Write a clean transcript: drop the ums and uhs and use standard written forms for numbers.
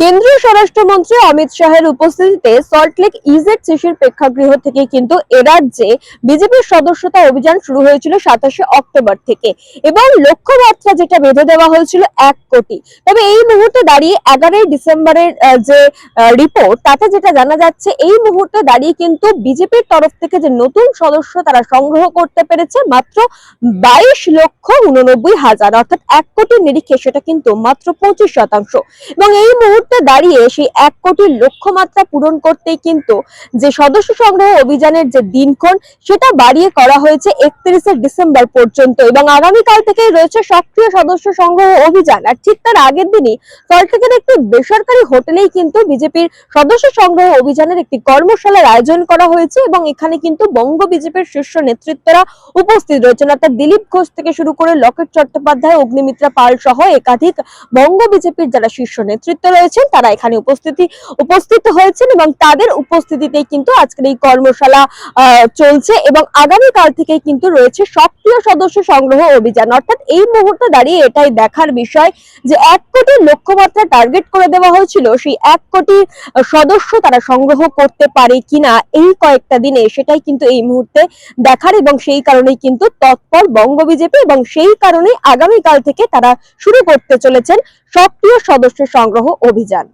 কেন্দ্রীয় স্বরাষ্ট্রমন্ত্রী অমিত শাহের উপস্থিতিতে সল্টলেক ইজেড-সিসির প্রেক্ষাগৃহ থেকে কিন্তু এরাজ্যে বিজেপির সদস্যতা অভিযান শুরু হয়েছিল 27শে অক্টোবর থেকে এবং লক্ষ্যমাত্রা যেটা বেঁধে দেওয়া হয়েছিল 1 কোটি। তবে এই মুহূর্তে দাঁড়িয়ে 11ই ডিসেম্বরের যে রিপোর্ট তাতে যেটা জানা যাচ্ছে, এই মুহূর্তে দাঁড়িয়ে কিন্তু বিজেপির তরফ থেকে যে নতুন সদস্য তারা সংগ্রহ করতে পেরেছে মাত্র 22,89,000, অর্থাৎ 1 কোটির নিরিখে সেটা কিন্তু মাত্র 25%। এবং এই মুহূর্তে দাঁড়িয়ে সেই 1 কোটির লক্ষ্যমাত্রা পূরণ করতেই কিন্তু যে সদস্য সংগ্রহ অভিযানের যে দিনক্ষণ সেটা বাড়িয়ে করা হয়েছে 31শে ডিসেম্বর পর্যন্ত এবং আগামীকাল থেকেই রয়েছে সক্রিয় সদস্য সংগ্রহ অভিযান। আর ঠিক তার আগের দিনই সল্টলেকের একটি বেসরকারি হোটেলেই কিন্তু বিজেপির সদস্য সংগ্রহ অভিযানের একটি কর্মশালার আয়োজন করা হয়েছে এবং এখানে কিন্তু বঙ্গ বিজেপির শীর্ষ নেতৃত্বরা উপস্থিত রয়েছেন, অর্থাৎ দিলীপ ঘোষ থেকে শুরু করে লকেট চট্টোপাধ্যায়, অগ্নিমিত্রা পাল সহ একাধিক বঙ্গ বিজেপির যারা শীর্ষ নেতৃত্ব রয়েছেন তারা এখানে উপস্থিত হয়েছেন এবং তাদের উপস্থিতিতেই কিন্তু আজকের এই কর্মশালা চলছে এবং আগামীকাল থেকে কিন্তু রয়েছে সক্রিয় সদস্য সংগ্রহ অভিযান। অর্থাৎ এই মুহূর্তে দাঁড়িয়ে এটাই দেখার বিষয় যে 1 কোটি লক্ষ্যমাত্রা টার্গেট করে দেওয়া হয়েছিল, সেই 1 কোটি সদস্য তারা সংগ্রহ করতে পারে কিনা এই কয়েকটা দিনে, সেটাই কিন্তু এই মুহূর্তে দেখার এবং সেই কারণেই কিন্তু তৎপর বঙ্গ বিজেপি এবং সেই কারণেই আগামীকাল থেকে তারা শুরু করতে চলেছেন সক্রিয় সদস্য সংগ্রহ অভিযান।